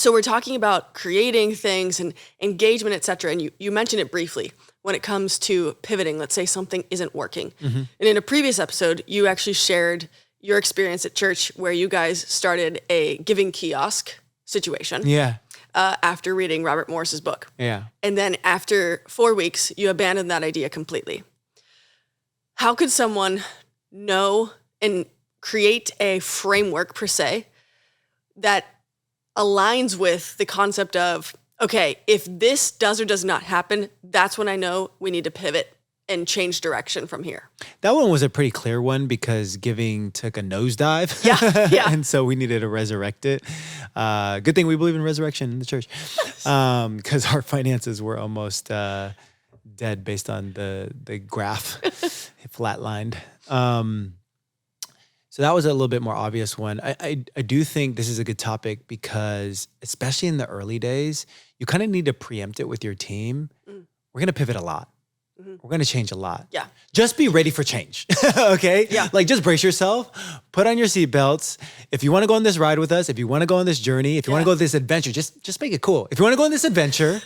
So we're talking about creating things and engagement, et cetera. And you mentioned it briefly when it comes to pivoting. Let's say something isn't working. And in a previous episode, you actually shared your experience at church where you guys started a giving kiosk situation. Yeah. After reading Robert Morris's book. Yeah. And then after 4 weeks, you abandoned that idea completely. How could someone know and create a framework per se that aligns with the concept of, okay, if this does or does not happen, that's when I know we need to pivot and change direction from here? That one was a pretty clear one because giving took a nosedive. Yeah. And so we needed to resurrect it. Good thing we believe in resurrection in the church because our finances were almost dead based on the graph, flatlined. So that was a little bit more obvious one. I do think this is a good topic because especially in the early days, you kind of need to preempt it with your team. We're going to pivot a lot. We're going to change a lot. Yeah. Just be ready for change. Okay? Yeah. Like just brace yourself, put on your seatbelts. If you want to go on this ride with us, if you want to go on this journey, if you want to go on this adventure, just make it cool. If you want to go on this adventure,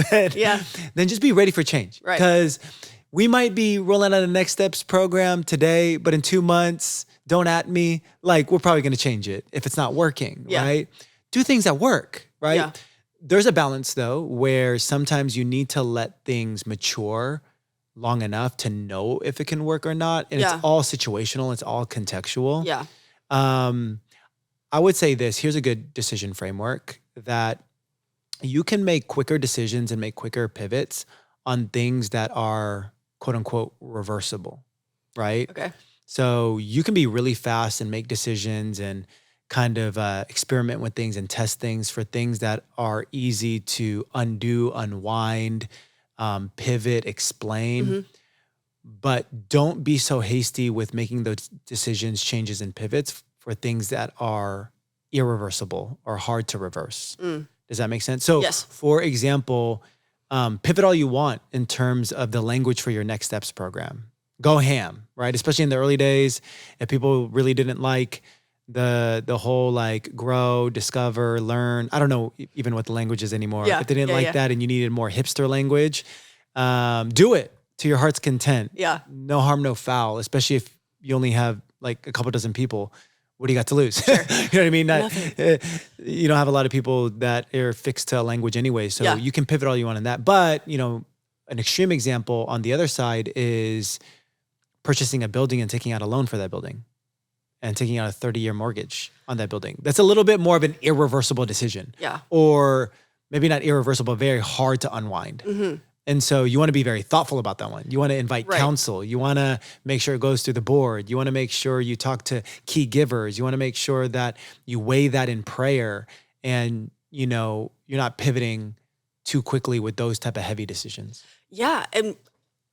then just be ready for change. Right. Because we might be rolling out a Next Steps program today, but in 2 months, don't at me. Like we're probably going to change it if it's not working, right? Do things that work, right? Yeah. There's a balance though, where sometimes you need to let things mature long enough to know if it can work or not. And it's all situational. It's all contextual. Yeah. I would say this, here's a good decision framework that you can make quicker decisions and make quicker pivots on things that are quote unquote reversible, right? Okay. So you can be really fast and make decisions and kind of experiment with things and test things for things that are easy to undo, unwind, pivot, explain. But don't be so hasty with making those decisions, changes, and pivots for things that are irreversible or hard to reverse. Does that make sense? So for example, pivot all you want in terms of the language for your Next Steps program. Go ham, right? Especially in the early days, if people really didn't like the whole like grow, discover, learn. I don't know even what the language is anymore. If they didn't like that and you needed more hipster language, do it to your heart's content. Yeah. No harm, no foul, especially if you only have like a couple dozen people. What do you got to lose? Sure. You know what I mean? You don't have a lot of people that are fixed to a language anyway. So you can pivot all you want in that. But, you know, an extreme example on the other side is purchasing a building and taking out a loan for that building and taking out a 30-year mortgage on that building. That's a little bit more of an irreversible decision. Yeah. Or maybe not irreversible, very hard to unwind. And so you want to be very thoughtful about that one. You want to invite counsel. You want to make sure it goes through the board. You want to make sure you talk to key givers. You want to make sure that you weigh that in prayer and, you know, you're not pivoting too quickly with those type of heavy decisions. Yeah. And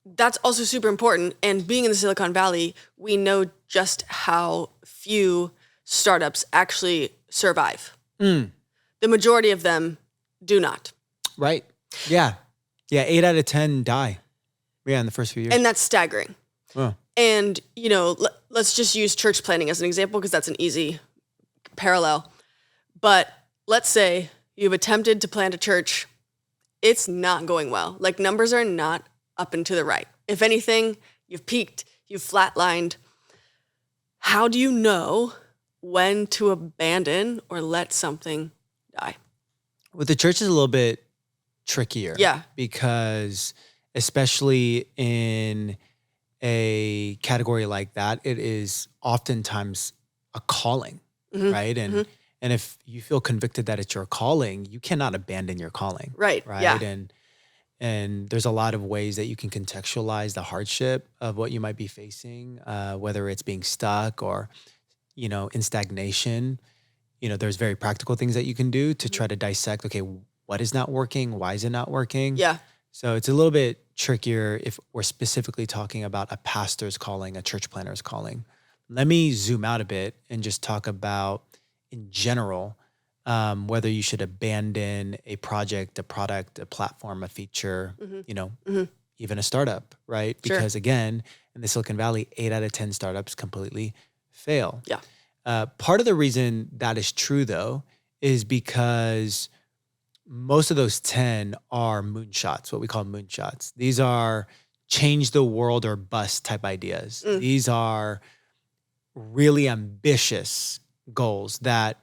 that's also super important. And being in the Silicon Valley, we know just how few startups actually survive. The majority of them do not. Right. Yeah. Yeah. 8 out of 10 die. Yeah. In the first few years. And that's staggering. Oh. And, you know, let's just use church planning as an example because that's an easy parallel. But let's say you've attempted to plant a church. It's not going well. Like numbers are not up and to the right. If anything, you've peaked, you've flatlined. How do you know when to abandon or let something die? With the church is a little bit trickier. Yeah. Because especially in a category like that, it is oftentimes a calling, right? And and if you feel convicted that it's your calling, you cannot abandon your calling. Right. Right. Yeah. And there's a lot of ways that you can contextualize the hardship of what you might be facing, whether it's being stuck or, you know, in stagnation. You know, there's very practical things that you can do to try to dissect, okay, what is not working? Why is it not working? Yeah. So it's a little bit trickier if we're specifically talking about a pastor's calling, a church planner's calling. Let me zoom out a bit and just talk about, in general, whether you should abandon a project, a product, a platform, a feature, you know, even a startup, right? Sure. Because again, in the Silicon Valley, 8 out of 10 startups completely fail. Yeah. Part of the reason that is true, though, is because most of those 10 are moonshots, what we call moonshots. These are change the world or bust type ideas. Mm. These are really ambitious goals that,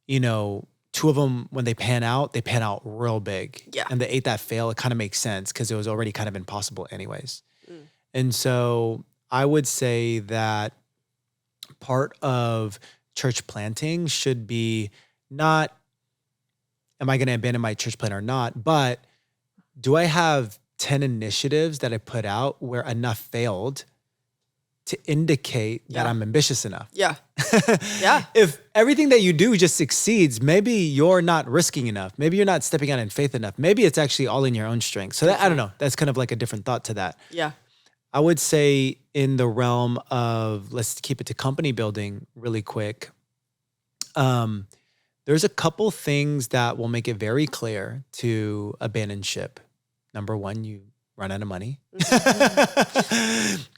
two of them, when they pan out real big. Yeah. And the 8 that fail, it kind of makes sense because it was already kind of impossible anyways. Mm. And so I would say that part of church planting should be not, am I going to abandon my church plan or not? But do I have 10 initiatives that I put out where enough failed to indicate that Yeah. I'm ambitious enough? Yeah. Yeah. If everything that you do just succeeds, maybe you're not risking enough. Maybe you're not stepping out in faith enough. Maybe it's actually all in your own strength. So that, I don't know. That's kind of like a different thought to that. Yeah. I would say in the realm of, let's keep it to company building really quick. There's a couple things that will make it very clear to abandon ship. Number one, you run out of money.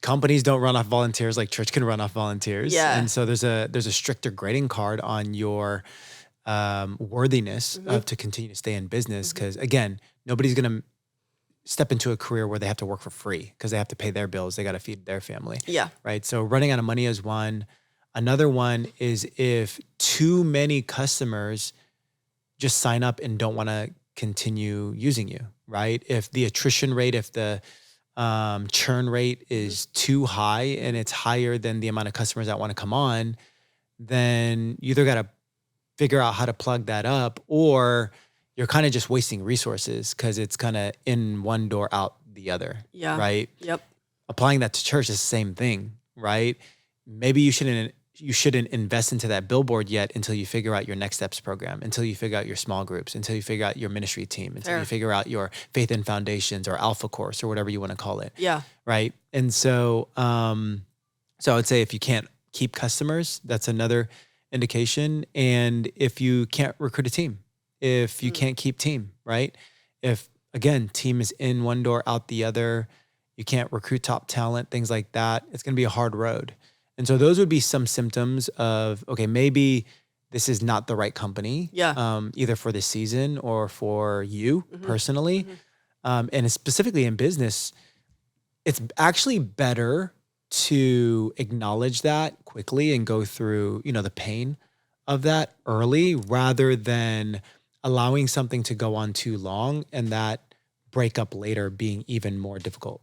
Companies don't run off volunteers like church can run off volunteers. Yeah. And so there's a stricter grading card on your worthiness to continue to stay in business. Because again, nobody's going to step into a career where they have to work for free because they have to pay their bills. They got to feed their family. Yeah. Right. So running out of money is one. Another one is if too many customers just sign up and don't want to continue using you, right? If the attrition rate, if the churn rate is too high and it's higher than the amount of customers that want to come on, then you either got to figure out how to plug that up or you're kind of just wasting resources because it's kind of in one door, out the other. Yeah. Right? Yep. Applying that to church is the same thing, right? Maybe you shouldn't invest into that billboard yet until you figure out your next steps program, until you figure out your small groups, until you figure out your ministry team, until you figure out your faith and foundations or alpha course or whatever you want to call it. Yeah. Right. And so, so I would say if you can't keep customers, that's another indication. And if you can't recruit a team, if you can't keep team, right? If again, team is in one door, out the other, you can't recruit top talent, things like that, it's going to be a hard road. And so those would be some symptoms of, okay, maybe this is not the right company, either for this season or for you personally. And specifically in business, it's actually better to acknowledge that quickly and go through, the pain of that early rather than allowing something to go on too long and that breakup later being even more difficult.